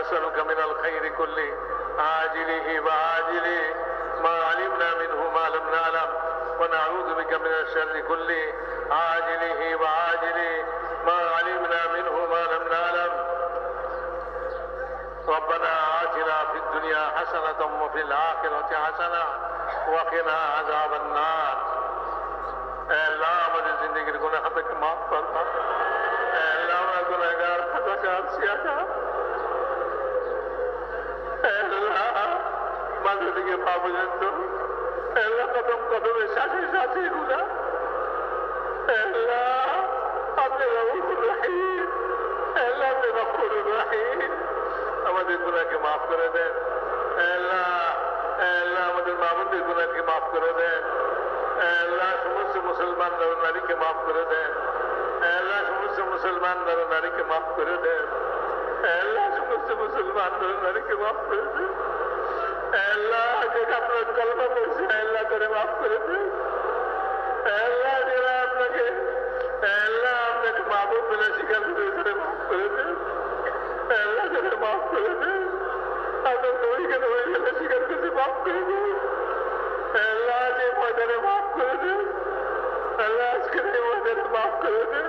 نسألك من الخير كله عاجله وعاجله ما علمنا منه ما لم نعلم ونعوذ بك من الشر كله عاجله وعاجله ما علمنا منه ما لم نعلم ربنا آتنا في الدنيا حسنة وفي الآخرة حسنة وقنا عذاب النار अल्लाह हमारी जिंदगी के गुनाह पे माफ फरमा अल्लाह हमारा गुनाहगार खताकार सियादा अल्लाह मदद के बावजूद अल्लाह कदम कदम में साथी साथी गुनाह अल्लाह अपने रऊफ रहीम अल्लाह अपने गफूर रहीम हमारे गुनाह के माफ कर दे अल्लाह अल्लाह हमारे मामूल के गुनाह के माफ कर दे अल्लाह समस्त मुसलमान नर नारी के माफ कर दे अल्लाह समस्त मुसलमान नर नारी के माफ कर दे अल्लाह समस्त मुसलमान नर नारी के माफ कर दे अल्लाह जगह अपना कलमा पढ़से अल्लाह करे माफ कर दे अल्लाह जरा अपना के अल्लाह अपने के महबूब बिना शिकार करे माफ कर दे अल्लाह करे माफ कर दे अगर कोई के बिना शिकार करे माफ कर दे अल्लाह ने मदद माफ कर दे अल्लाह इसके लिए मदद माफ कर दे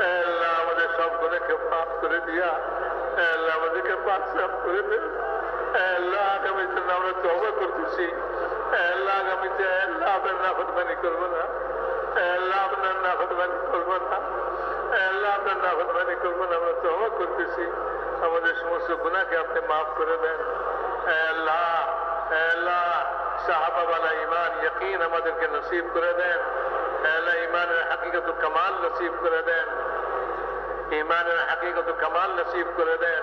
अल्लाह मुझे सब गुनाह के माफ कर दिया अल्लाह मुझे के पास सब कर दे अल्लाह कभी तो नाम तौबा करती सी अल्लाह कभी तो अल्लाह अपना नाफरमानी करबो ना अल्लाह अपना नाफरमानी करबो ना अल्लाह अपना नाफरमानी करबो ना আমরা তওবা করতেছি আমাদের সমস্ত গুনাহ के আপনি maaf করে দেন अल्लाह अल्लाह साहबा वाला ईमान यकीन हमारे के नसीब कर दें अल्लाह ईमान हकीकत कमाल नसीब कर दें ईमान हकीकत कमाल नसीब कर दें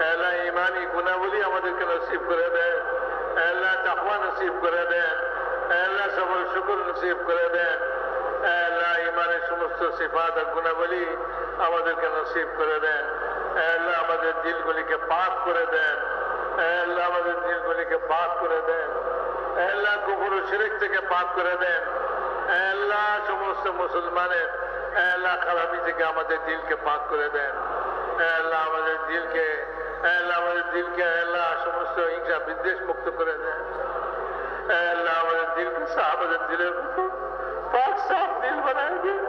अल्लाह ईमानी गुनाहवली हमारे के नसीब कर दें अल्लाह तकवा नसीब कर दें अल्लाह सब्र शुक्र नसीब कर दें अल्लाह ईमान समस्त सिफात और गुनाहवली हमारे के नसीब कर दें अल्लाह हमारे दिलगुली के पाक कर दें अल्लाह हमारे दिलगुली के पाक कर दें अल्लाह कुफर और शिरक থেকে পাক করে দেন আল্লাহ সমস্ত মুসলমানের আল্লাহ খারাপি থেকে আমাদের দিলকে পাক করে দেন আল্লাহ আমাদের দিলকে আল্লাহ সমস্ত হিংসা বিদ্বেষ মুক্ত করে দেন আল্লাহ আমাদের দিলকে আমাদের দিলের পাক সাফ দিল বানায় দেন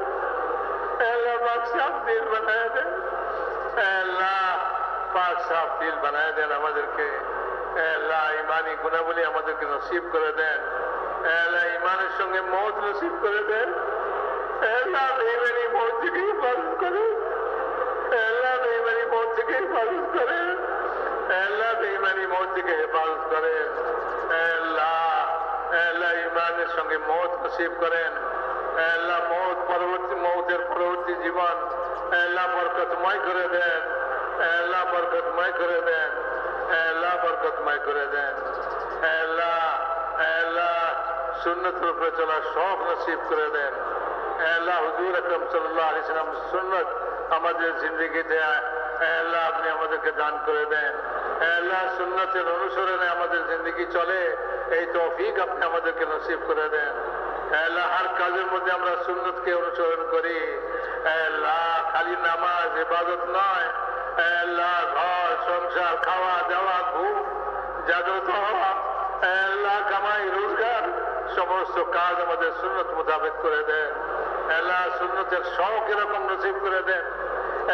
আল্লাহ পাক সাফ দিল বানায় দেন আল্লাহ পাক সাফ দিল বানায় দেন আমাদেরকে अल्लाह ईमानी गुनाहवली আমাদেরকে নসিব করে দেন अल्लाह ईमाনের সঙ্গে মওত নসিব করে দেন अल्लाह বেঈমানি মওত থেকে হিফাজত করে अल्लाह বেঈমানি মওত থেকে হিফাজত করে अल्लाह বেঈমানি মওত থেকে হিফাজত করে अल्लाह ईमाনের সঙ্গে মওত নসিব করেন अल्लाह মওতের পরবর্তী জীবন अल्लाह বরকতময় করে দেন अल्लाह বরকতময় করে দেন अल्लाह बरकतमय करे दें अल्लाह सुन्नत पर चला शौक नसीब करे दें अल्लाह हुजूर अकरम सल्लल्लाहु अलैहि वसल्लम सुन्नत हमारे जिंदगी थे अल्लाह अपने हमारे के दान करे दें अल्लाह सुन्नतेर अनुसरणे हमारे जिंदगी चले এই তৌফিক আপনি আমাদেরকে নসিব করে দেন আল্লাহ हर কাজের মধ্যে আমরা সুন্নতকে অনুসরণ করি আল্লাহ খালি নামাজ ইবাদত নয় अल्लाह घर संसार खावा दावा घूम जागृत हवा अल्लाह कमाई रोजगार समस्त काज हमारे सुन्नत मुताबिक करे दें अल्लाह सुन्नतेर शौक एरकम नसीब करे दें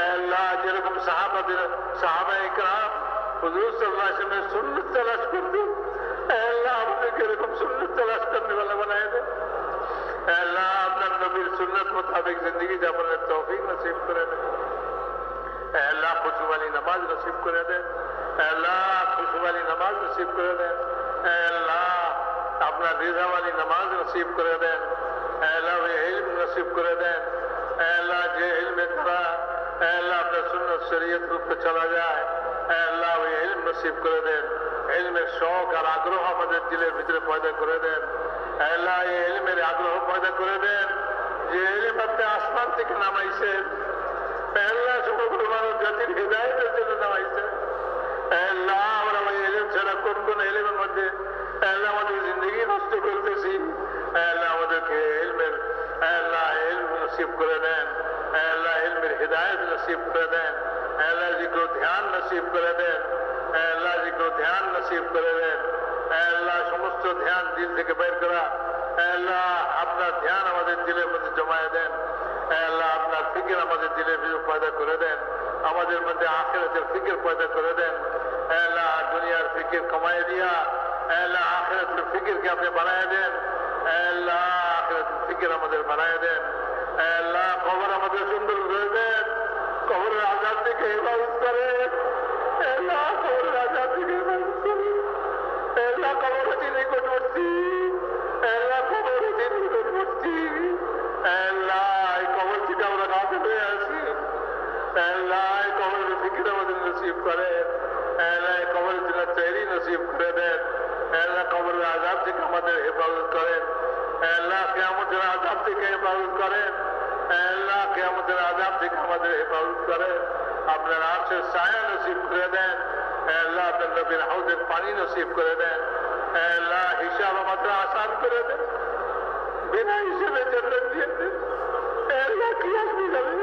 अल्लाह जेरकम साहाबा इकराम हुजूर सल्लल्लाहु अलैहि वसल्लम सुन्नत तलाश करते अल्लाह हमें एरकम सुन्नत तलाश करने वाला बनाए दें अल्लाह अपना नबीर सुन्नत मुताबिक जिंदगी जाने तौफीक नसीब करे दें अल्लाह खुशू वाली नमाज नसीब करे दे अल्लाह खुशू वाली नमाज नसीब करे दे अल्लाह अपना रिजा वाली नमाज नसीब करे दे अल्लाह वे इल्म नसीब करे दे अल्लाह जे इल्म करा अल्लाह अपने सुन्नत शरीयत रूप पे चला जाए अल्लाह वे इल्म नसीब करे दे इल्म शौक और आग्रह हमारे दिलेर भितरे पैदा करे दे अल्लाह ये इल्मेर आग्रह पैदा करे दे जे इल्म अपने आसमान থেকে নামাইছে अल्लाह समग्र मानव जातिर हिदायतेर জন্য নামাইছে अल्लाह আমরা ওই ইলম ছাড়া কোন ইলমের মধ্যে अल्लाह আমাদের জিন্দেগি নষ্ট করতেছি अल्लाह আমাদেরকে ইলমের अल्लाह ইলম নসিব করে দেন अल्लाह ইলমের হিদায়াত নসিব করে দেন আল্লাহ জিক্র ধ্যান নসিব করে দেন, আল্লাহ জিক্র ধ্যান নসিব করে দেন, আল্লাহ সমস্ত ধ্যান দিল থেকে বের করা, আল্লাহ আপনার ধ্যান আমাদের দিলের মধ্যে জমায়ে দেন, আল্লাহ আপনার ফিকির আমাদের দিলের ভিতরে পয়দা করে দেন, আমাদের মধ্যে আখিরাতের ফিকির পয়দা করে দেন, আল্লাহ দুনিয়ার ফিকির কমায় দিয়া আল্লাহ আখিরাতের ফিকিরকে আপনি বানায় দেন, আল্লাহ আখিরাতের ফিকির আমাদের বানায় দেন, আল্লাহ কবর আমাদের সুন্দর করে দেন, কবরের আজাদ থেকে হেফাজত করেন, আল্লাহ কবরের আজাদ থেকে হেফাজত করেন, আল্লাহ কবর হতে নিকটবর্তী, আল্লাহ কবর হতে নিকটবর্তী, আল্লাহ এই কবর থেকে আমরা গাছে হয়ে আসি, আল্লাহ এই কবরের ফিকির আমাদের নসিব করেন, আল্লাহ এই কবরের জন্য তৈরি নসিব করে দেন, আল্লাহ কবরের আজাদ থেকে আমাদের হেফাজত করেন, আল্লাহ কিয়ামতের আজাদ থেকে হেফাজত করেন, আল্লাহ কিয়ামতের আজাদ থেকে আমাদের হেফাজত করেন, আপনার আরশের ছায়া নসিব করে দেন, আল্লাহ আপনার নবীর হাউজের পানি নসিব করে দেন, আল্লাহ হিসাব আমাদের আসান করে দেন, বিনা হিসেবে জান্নাত দিয়ে দেন, আল্লাহ কি আসবে যাবে,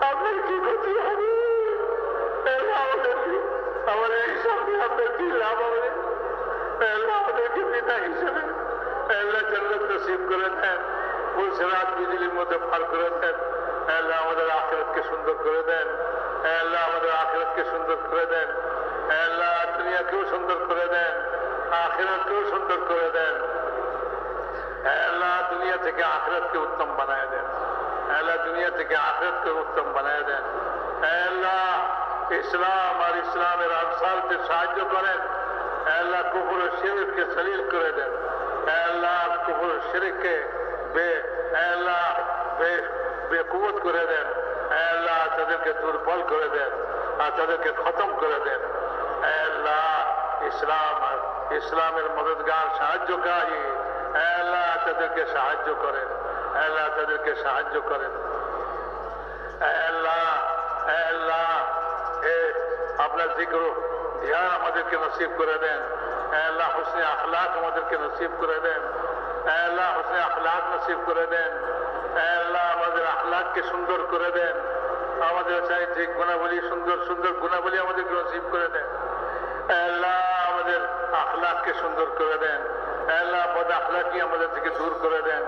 আপনার কি ক্ষতি হবে, আল্লাহ আমাদের হিসাব দিয়ে আপনার কি লাভ হবে, আল্লাহ আমাদেরকে বিনা হিসেবে আল্লাহ জান্নাত নসিব করে দেন, ফুলসেরাত বিজলির মধ্যে পার করে দেন, আল্লাহ আমাদের আখিরাতকে সুন্দর করে দেন, আল্লাহ আমাদের আখিরাতকে সুন্দর করে দেন, আল্লাহ দুনিয়াকেও সুন্দর করে দেন, আখিরাতকেও সুন্দর করে দেন, আল্লাহ দুনিয়া থেকে আখিরাতকে উত্তম বানায় দেন, আল্লাহ দুনিয়া থেকে আখিরাতকে উত্তম বানায় দেন, আল্লাহ ইসলাম আর ইসলামের আনসারকে সাহায্য করেন, আল্লাহ কুফর ও শিরককে সলিল করে দেন, আল্লাহ কুফর ও শিরককে বেকুবত করে দেন, আল্লাহ তাদেরকে দুর্বল করে দেন আর তাদেরকে খতম করে দেন, আল্লাহ ইসলাম আর ইসলামের মদদগার সাহায্যকারী আল্লাহ তাদেরকে সাহায্য করেন, আল্লাহ তাদেরকে সাহায্য করেন, আল্লাহ আল্লাহ আপনার জিক্র ধ্যান আমাদেরকে নসিব করে দেন, আল্লাহ হুসনে আখলাক আমাদেরকে নসিব করে দেন, আল্লাহ হুসনে আখলাক নসিব করে দেন, আল্লাহ আমাদের আখলাককে সুন্দর করে দেন, আমাদের চারিত্রিক গুণাবলী সুন্দর সুন্দর গুণাবলী আমাদেরকে নসিব করে দেন, আল্লাহ আমাদের আখলাককে সুন্দর করে দেন, আল্লাহ বদ আখলাকি আমাদের থেকে দূর করে দেন।